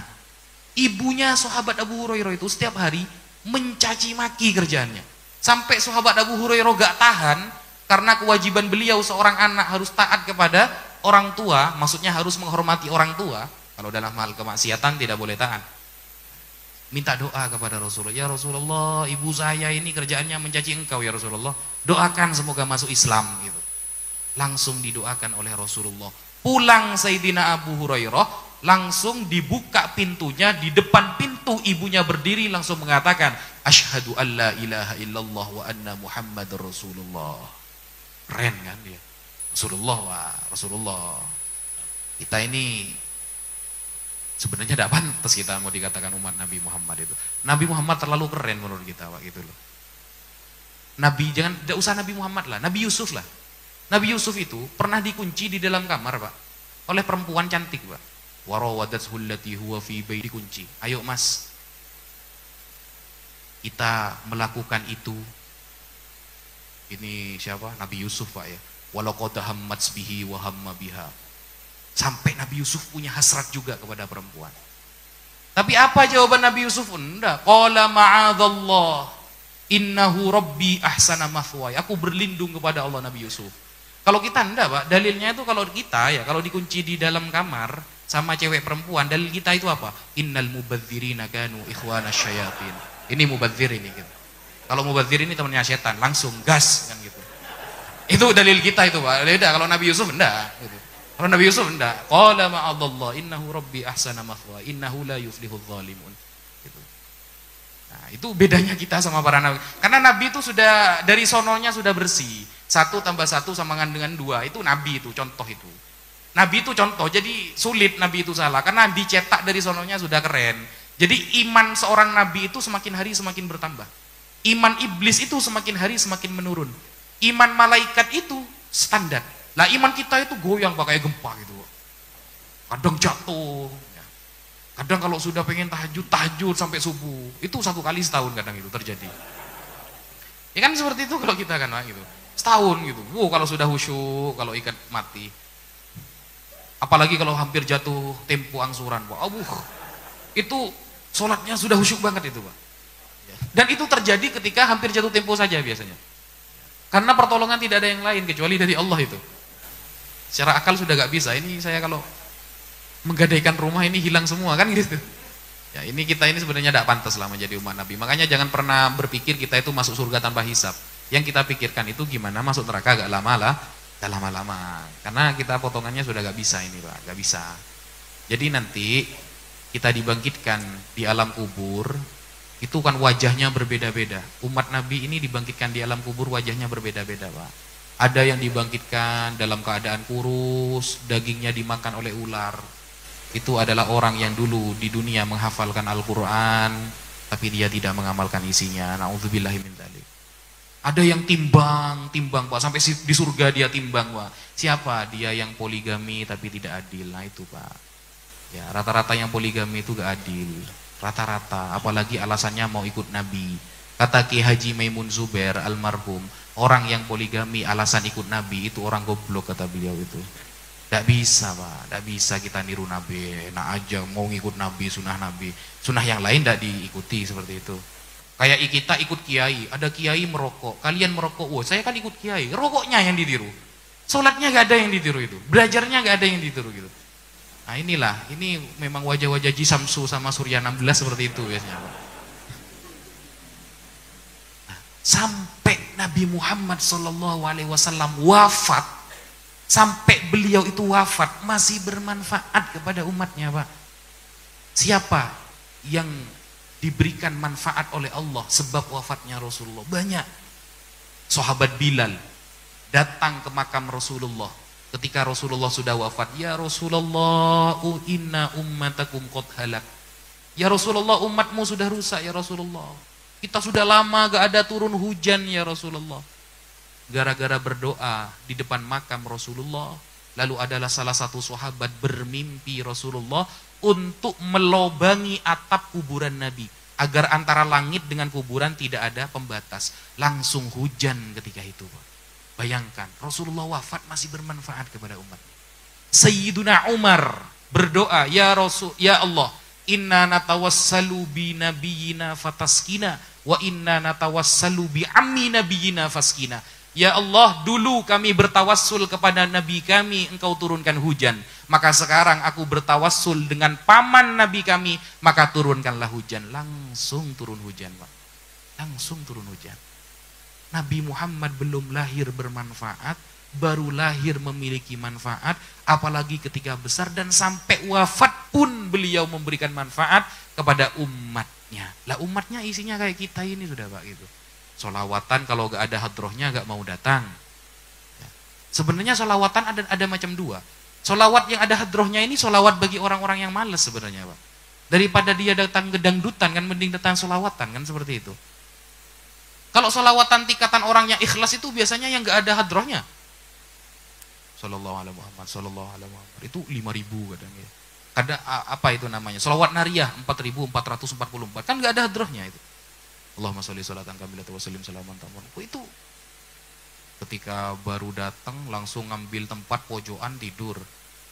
ibunya sahabat Abu Hurairah itu setiap hari mencaci maki kerjaannya. Sampai sahabat Abu Hurairah gak tahan, karena kewajiban beliau seorang anak harus taat kepada orang tua, maksudnya harus menghormati orang tua. Kalau dalam hal kemaksiatan tidak boleh taat. Minta doa kepada Rasulullah. Ya Rasulullah, ibu saya ini kerjaannya mencaci engkau ya Rasulullah. Doakan semoga masuk Islam gitu. Langsung didoakan oleh Rasulullah. Pulang Sayyidina Abu Hurairah, langsung dibuka pintunya, di depan pintu ibunya berdiri langsung mengatakan, asyhadu an la ilaha illallah wa anna Muhammadar Rasulullah. Keren kan dia? Rasulullah. Kita ini sebenarnya tidak pantas kita mau dikatakan umat Nabi Muhammad itu. Nabi Muhammad terlalu keren menurut kita, Pak, gitu loh. Tidak usah Nabi Muhammad lah, Nabi Yusuf lah. Nabi Yusuf itu pernah dikunci di dalam kamar, Pak, oleh perempuan cantik, Pak. Warawadathu allati huwa fi baiti, dikunci. Ayo Mas, kita melakukan itu. Ini siapa? Nabi Yusuf, Pak ya. Walaqad hammat bihi wa hamma biha. Sampai Nabi Yusuf punya hasrat juga kepada perempuan. Tapi apa jawaban Nabi Yusuf? Enggak. Qala ma'adzallah, innahu rabbi ahsana mathwaya. Aku berlindung kepada Allah, Nabi Yusuf. Kalau kita enggak, Pak. Dalilnya itu kalau kita ya, kalau dikunci di dalam kamar, sama cewek perempuan, dalil kita itu apa? Innal mubadzirina kanu ikhwana syayatin. Ini mubadzir ini gitu. Kalau mubadzir ini temannya setan, langsung gas kan gitu. Itu dalil kita itu, Pak. Beda kalau Nabi Yusuf enggak gitu. Kalau Nabi Yusuf enggak. Qala ma'adallah innahu rabbi ahsana mathwa innahu la yuflihudz zalimun. Gitu. Nah, itu bedanya kita sama para nabi. Karena nabi itu sudah dari sononya sudah bersih. 1 tambah 1 sama dengan 2. Itu nabi itu, contoh itu. Nabi itu contoh. Jadi sulit nabi itu salah karena dicetak dari sononya sudah keren. Jadi iman seorang nabi itu semakin hari semakin bertambah. Iman iblis itu semakin hari semakin menurun. Iman malaikat itu standar. Lah iman kita itu goyang pakai gempa gitu. Kadang jatuh. Kadang kalau sudah pengen tahajud sampai subuh. Itu 1 kali setahun kadang itu terjadi. Ya kan seperti itu kalau kita kan gitu. Setahun gitu. Kalau sudah khusyuk, kalau ikat mati. Apalagi kalau hampir jatuh tempo angsuran, Pak. Itu sholatnya sudah khusyuk banget itu, Pak. Dan itu terjadi ketika hampir jatuh tempo saja biasanya. Karena pertolongan tidak ada yang lain kecuali dari Allah itu. Secara akal sudah gak bisa. Ini saya kalau menggadaikan rumah ini hilang semua kan gitu. Ya ini kita ini sebenarnya tidak pantas lah menjadi umat Nabi. Makanya jangan pernah berpikir kita itu masuk surga tanpa hisab. Yang kita pikirkan itu gimana masuk neraka gak lama-lama. Karena kita potongannya sudah gak bisa ini, Pak. Gak bisa. Jadi nanti kita dibangkitkan di alam kubur, itu kan wajahnya berbeda-beda. Umat Nabi ini dibangkitkan di alam kubur wajahnya berbeda-beda, Pak. Ada yang dibangkitkan dalam keadaan kurus, dagingnya dimakan oleh ular. Itu adalah orang yang dulu di dunia menghafalkan Al-Quran, tapi dia tidak mengamalkan isinya. Na'udzubillahi min dzalik. Ada yang timbang Pak, sampai di surga dia timbang, Pak. Siapa? Dia yang poligami tapi tidak adil. Nah itu, Pak. Ya, rata-rata yang poligami itu gak adil. Rata-rata, apalagi alasannya mau ikut Nabi. Kata Ki Haji Maimun Zubair almarhum, orang yang poligami alasan ikut Nabi itu orang goblok, kata beliau itu. Tidak bisa, Pak, tidak bisa kita niru Nabi. Enak aja mau ngikut Nabi, sunnah yang lain tidak diikuti seperti itu. Kayak kita ikut kiai, ada kiai merokok, kalian merokok, saya kan ikut kiai, rokoknya yang ditiru. Sholatnya gak ada yang ditiru itu, belajarnya gak ada yang ditiru gitu. Nah inilah, ini memang wajah-wajah Ji Samsu sama Surya 16 seperti itu biasanya, Pak. Sampai Nabi Muhammad SAW wafat, sampai beliau itu wafat masih bermanfaat kepada umatnya, Pak. Siapa yang diberikan manfaat oleh Allah sebab wafatnya Rasulullah? Banyak. Sahabat Bilal datang ke makam Rasulullah ketika Rasulullah sudah wafat. Ya Rasulullah, inna ummatakum qad halak. Ya Rasulullah, umatmu sudah rusak ya Rasulullah. Kita sudah lama gak ada turun hujan ya Rasulullah. Gara-gara berdoa di depan makam Rasulullah, lalu adalah salah satu sahabat bermimpi Rasulullah untuk melobangi atap kuburan Nabi agar antara langit dengan kuburan tidak ada pembatas. Langsung hujan ketika itu, Pak. Bayangkan, Rasulullah wafat masih bermanfaat kepada umat. Sayyiduna Umar berdoa, ya Rasul, ya Allah, inna natawassalu bi nabiyina fataskina wa inna natawassalu bi ammi nabiyina faskina. Ya Allah, dulu kami bertawassul kepada Nabi kami, engkau turunkan hujan. Maka sekarang aku bertawassul dengan paman Nabi kami, maka turunkanlah hujan. Langsung turun hujan, Pak. Langsung turun hujan. Nabi Muhammad belum lahir bermanfaat, baru lahir memiliki manfaat, apalagi ketika besar dan sampai wafat pun beliau memberikan manfaat kepada umatnya. Lah umatnya isinya kayak kita ini sudah, Pak, gitu. Solawatan kalau gak ada hadrohnya gak mau datang. Ya. Sebenarnya solawatan ada macam dua. Solawat yang ada hadrohnya ini solawat bagi orang-orang yang males sebenarnya, Pak. Daripada dia datang ke dangdutan kan mending datang solawatan kan seperti itu. Kalau solawatan tingkatan orang yang ikhlas itu biasanya yang gak ada hadrohnya. Sallallahu alaihi Muhammad, sallallahu alaihi Muhammad. Itu 5.000 kadang ya. Ada apa itu namanya? Solawat nariyah 4.444 kan gak ada hadrohnya itu. Allahumma sholli sholatan kamilatan wa sallim salaman taman. Itu ketika baru datang langsung ngambil tempat pojokan tidur.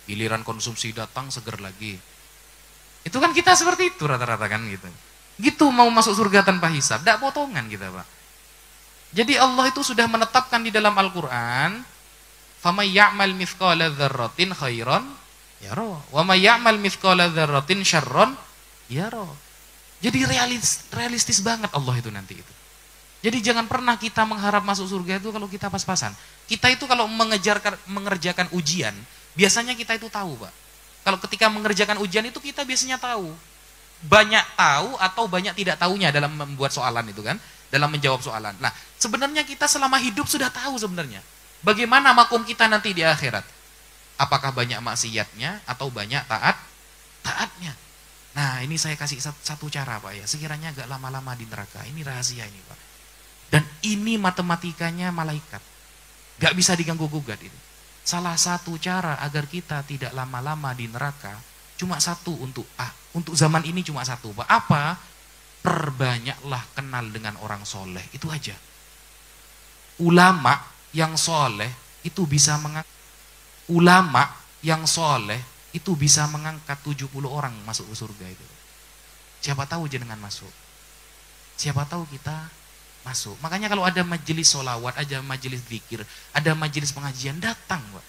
Giliran konsumsi datang seger lagi. Itu kan kita seperti itu rata-rata kan gitu. Gitu mau masuk surga tanpa hisab, enggak potongan kita, Pak. Jadi Allah itu sudah menetapkan di dalam Al-Qur'an, "Faman ya'mal mithqala dzarratin khairan yara. Wa may ya'mal mithqala dzarratin syarron yara. Jadi realistis banget Allah itu nanti itu. Jadi jangan pernah kita mengharap masuk surga itu kalau kita pas-pasan. Kita itu kalau mengerjakan ujian, biasanya kita itu tahu, Pak. Kalau ketika mengerjakan ujian itu kita biasanya tahu. Banyak tahu atau banyak tidak tahunya dalam membuat soalan itu kan, dalam menjawab soalan. Nah, sebenarnya kita selama hidup sudah tahu sebenarnya bagaimana makom kita nanti di akhirat. Apakah banyak maksiatnya atau banyak taatnya. Nah, ini saya kasih satu cara, Pak ya. Sekiranya agak lama-lama di neraka. Ini rahasia ini, Pak. Dan ini matematikanya malaikat. Gak bisa diganggu-gugat itu. Salah satu cara agar kita tidak lama-lama di neraka, cuma satu untuk zaman ini cuma satu, Pak. Apa? Perbanyaklah kenal dengan orang soleh. Itu aja. Ulama yang soleh itu bisa mengangkat 70 orang masuk ke surga itu. Siapa tahu jenengan masuk. Siapa tahu kita masuk. Makanya kalau ada majelis sholawat, ada majelis zikir, ada majelis pengajian, datang, Pak.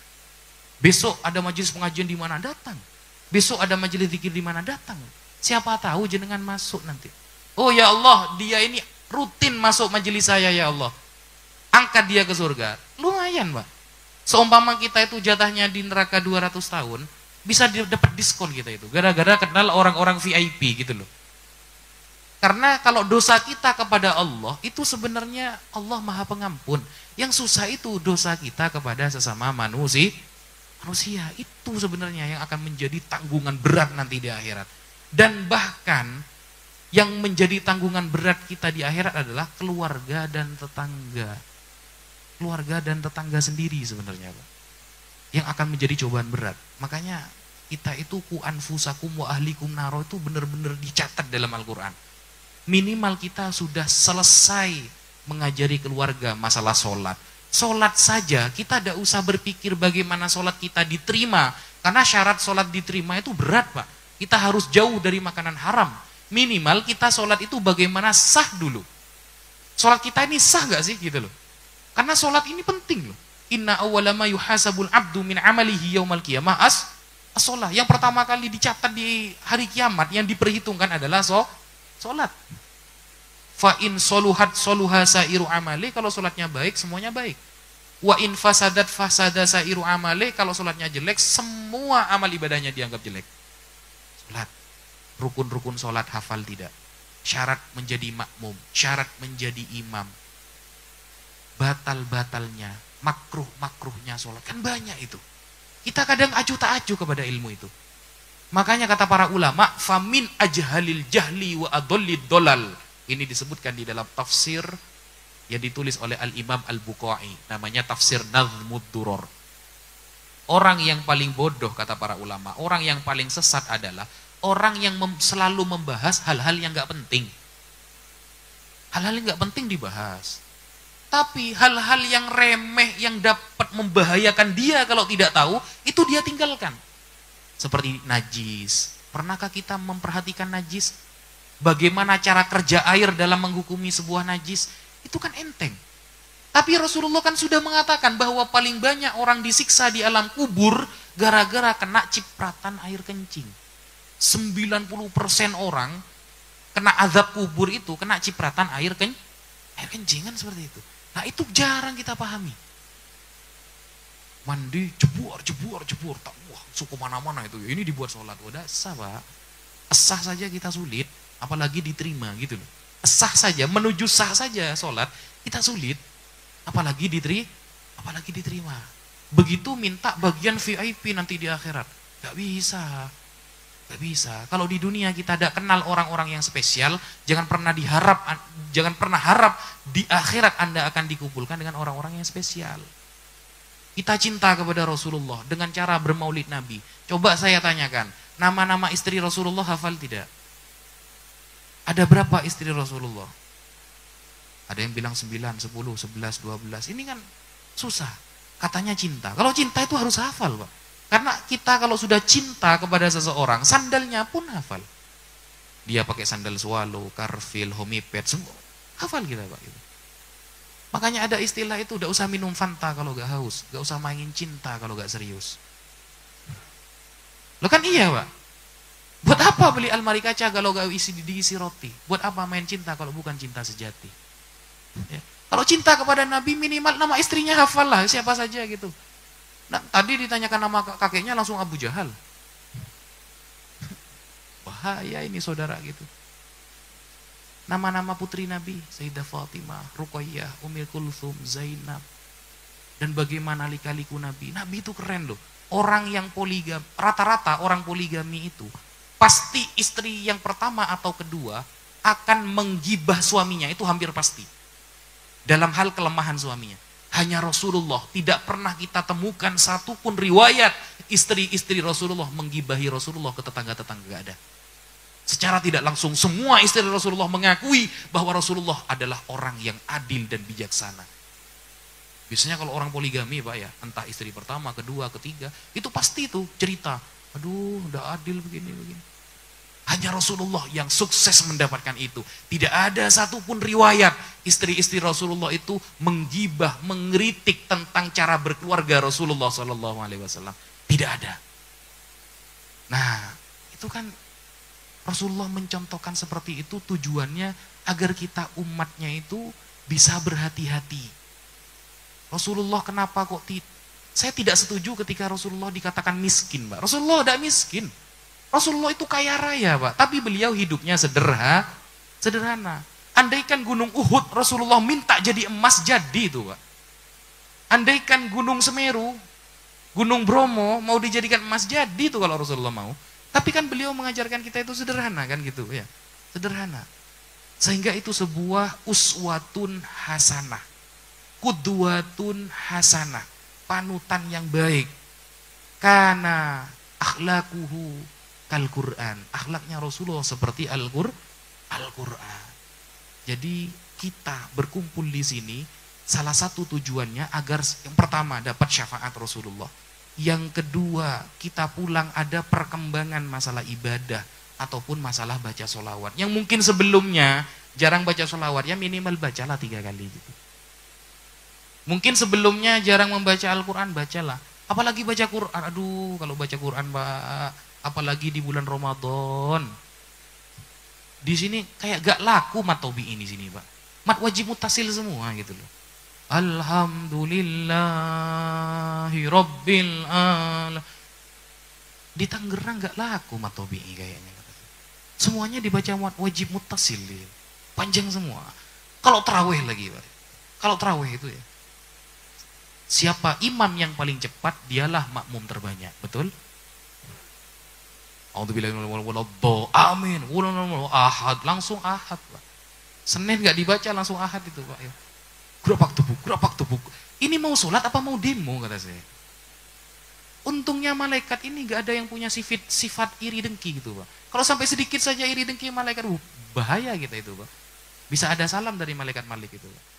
Besok ada majelis pengajian di mana, datang. Besok ada majelis zikir di mana, datang. Siapa tahu jenengan masuk nanti. Oh ya Allah, dia ini rutin masuk majelis saya ya Allah. Angkat dia ke surga. Lumayan, Pak. Seumpama kita itu jatahnya di neraka 200 tahun, bisa dapat diskon kita itu. Gara-gara kenal orang-orang VIP gitu loh. Karena kalau dosa kita kepada Allah, itu sebenarnya Allah Maha Pengampun. Yang susah itu dosa kita kepada sesama manusia. Itu sebenarnya yang akan menjadi tanggungan berat nanti di akhirat. Dan bahkan yang menjadi tanggungan berat kita di akhirat adalah keluarga dan tetangga. Keluarga dan tetangga sendiri sebenarnya, Pak. Yang akan menjadi cobaan berat. Makanya kita itu ku anfusakum wa ahlikum naro itu benar-benar dicatat dalam Al-Quran. Minimal kita sudah selesai mengajari keluarga masalah sholat. Sholat saja, kita tidak usah berpikir bagaimana sholat kita diterima. Karena syarat sholat diterima itu berat, Pak. Kita harus jauh dari makanan haram. Minimal kita sholat itu bagaimana sah dulu. Sholat kita ini sah gak sih? Gitu loh. Karena sholat ini penting loh. Inna awwala ma yuhasabul abdu min amalihi yaumal qiyamah as-sholah. Yang pertama kali dicatat di hari kiamat, yang diperhitungkan adalah sholat. Fa in soluhat soluha sairu amali, kalau sholatnya baik semuanya baik. Wa in fasadat fasada sairu amali, kalau sholatnya jelek semua amal ibadahnya dianggap jelek. Sholat, rukun-rukun sholat hafal tidak, syarat menjadi makmum, syarat menjadi imam, batal-batalnya, makruh-makruhnya sholat, kan banyak itu. Kita kadang acuh tak acuh kepada ilmu itu. Makanya kata para ulama, famin ajhalil jahli wa adallid dolal. Ini disebutkan di dalam tafsir yang ditulis oleh Al-Imam Al-Bukhari. Namanya tafsir Nazmud Duror. Orang yang paling bodoh kata para ulama, orang yang paling sesat adalah orang yang selalu membahas hal-hal yang gak penting. Hal-hal yang gak penting dibahas. Tapi hal-hal yang remeh yang dapat membahayakan dia kalau tidak tahu, itu dia tinggalkan. Seperti najis. Pernahkah kita memperhatikan najis? Bagaimana cara kerja air dalam menghukumi sebuah najis? Itu kan enteng. Tapi Rasulullah kan sudah mengatakan bahwa paling banyak orang disiksa di alam kubur gara-gara kena cipratan air kencing. 90% orang kena azab kubur itu kena cipratan air kencing kan seperti itu. Nah itu jarang kita pahami. Mandi jebur, tak wah suku mana-mana itu. Ini dibuat sholat, udah sah, Pak. Sah saja kita sulit, apalagi diterima gitu loh. Sah saja, menuju sah saja sholat kita sulit, apalagi diterima. Begitu minta bagian VIP nanti di akhirat, gak bisa. Kalau di dunia kita tidak kenal orang-orang yang spesial, jangan pernah harap di akhirat Anda akan dikumpulkan dengan orang-orang yang spesial. Kita cinta kepada Rasulullah dengan cara bermaulid Nabi. Coba saya tanyakan, nama-nama istri Rasulullah hafal tidak? Ada berapa istri Rasulullah? Ada yang bilang 9, 10, 11, 12. Ini kan susah. Katanya cinta. Kalau cinta itu harus hafal, Pak. Karena kita kalau sudah cinta kepada seseorang, sandalnya pun hafal. Dia pakai sandal swallow, Carville, Homipet, semua hafal kita, Pak. Makanya ada istilah itu, gak usah minum Fanta kalau gak haus, gak usah mainin cinta kalau gak serius. Lo kan iya, Pak. Buat apa beli almari kaca kalau gak diisi roti? Buat apa main cinta kalau bukan cinta sejati? Ya. Kalau cinta kepada Nabi minimal nama istrinya hafal lah, siapa saja gitu. Nah, tadi ditanyakan nama kakeknya langsung Abu Jahal. Bahaya ini saudara gitu. Nama-nama putri Nabi, Sayyidah Fatimah, Ruqayyah, Ummul Kulthum, Zainab. Dan bagaimana lika-liku Nabi. Nabi itu keren loh. Orang yang poligami, rata-rata orang poligami itu pasti istri yang pertama atau kedua akan menggibah suaminya, itu hampir pasti. Dalam hal kelemahan suaminya. Hanya Rasulullah, tidak pernah kita temukan satupun riwayat istri-istri Rasulullah menggibahi Rasulullah ke tetangga-tetangga, gak ada. Secara tidak langsung semua istri Rasulullah mengakui bahwa Rasulullah adalah orang yang adil dan bijaksana. Biasanya kalau orang poligami Pak ya, entah istri pertama, kedua, ketiga, itu pasti tuh cerita, aduh udah adil begini. Hanya Rasulullah yang sukses mendapatkan itu. Tidak ada satupun riwayat istri-istri Rasulullah itu menggibah, mengkritik tentang cara berkeluarga Rasulullah SAW. Tidak ada. Nah, itu kan Rasulullah mencontohkan seperti itu tujuannya agar kita umatnya itu bisa berhati-hati. Rasulullah kenapa kok saya tidak setuju ketika Rasulullah dikatakan miskin, Pak. Rasulullah tidak miskin. Rasulullah itu kaya raya, Pak. Tapi beliau hidupnya sederhana. Andaikan gunung Uhud Rasulullah minta jadi emas, jadi itu, Pak. Andaikan gunung Semeru, gunung Bromo mau dijadikan emas, jadi itu kalau Rasulullah mau. Tapi kan beliau mengajarkan kita itu sederhana kan gitu ya. Sederhana. Sehingga itu sebuah uswatun hasanah. Qudwatun hasanah. Panutan yang baik. Kana akhlaquhu kal Quran. Akhlaknya Rasulullah seperti Al-Quran. Jadi kita berkumpul di sini salah satu tujuannya agar yang pertama dapat syafaat Rasulullah. Yang kedua, kita pulang ada perkembangan masalah ibadah ataupun masalah baca sholawat. Yang mungkin sebelumnya jarang baca sholawat, ya minimal bacalah 3 kali gitu. Mungkin sebelumnya jarang membaca Al-Quran, bacalah. Apalagi baca Quran, aduh kalau baca Quran Pak, apalagi di bulan Ramadan. Di sini kayak gak laku mat tobi ini sini Pak. Mat wajib mutasil semua gitu loh. Alhamdulillahi Rabbil Alamin. Di Tangerang gak laku mat tobi kayaknya. Semuanya dibaca wajib mutasil. Panjang semua. Kalau tarawih lagi Pak. Kalau tarawih itu ya. Siapa imam yang paling cepat, dialah makmum terbanyak. Betul? Amin. Ahad. Langsung ahad Pak. Senin gak dibaca langsung ahad itu Pak ya. Gerapak tubuk. Ini mau sholat apa mau demo kata saya. Untungnya malaikat ini gak ada yang punya sifat iri dengki gitu Pak. Kalau sampai sedikit saja iri dengki malaikat, bahaya kita itu Pak. Bisa ada salam dari malaikat Malik itu Pak.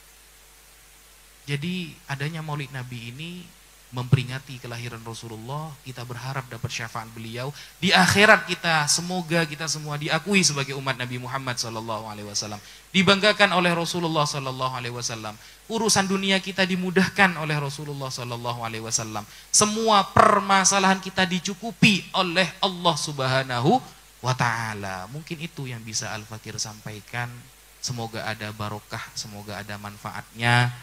Jadi adanya Maulid Nabi ini memperingati kelahiran Rasulullah, kita berharap dapat syafaat beliau di akhirat kita. Semoga kita semua diakui sebagai umat Nabi Muhammad SAW, dibanggakan oleh Rasulullah SAW. Urusan dunia kita dimudahkan oleh Rasulullah SAW. Semua permasalahan kita dicukupi oleh Allah Subhanahu wa Ta'ala. Mungkin itu yang bisa Al-Fakir sampaikan. Semoga ada barokah, semoga ada manfaatnya.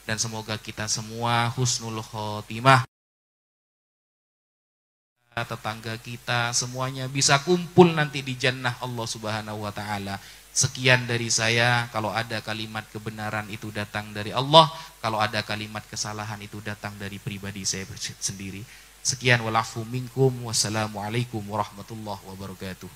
Dan semoga kita semua husnul khotimah. Tetangga kita semuanya bisa kumpul nanti di jannah Allah Subhanahu wa Ta'ala. Sekian dari saya. Kalau ada kalimat kebenaran itu datang dari Allah. Kalau ada kalimat kesalahan itu datang dari pribadi saya sendiri. Sekian walafu minkum. Wassalamualaikum warahmatullahi wabarakatuh.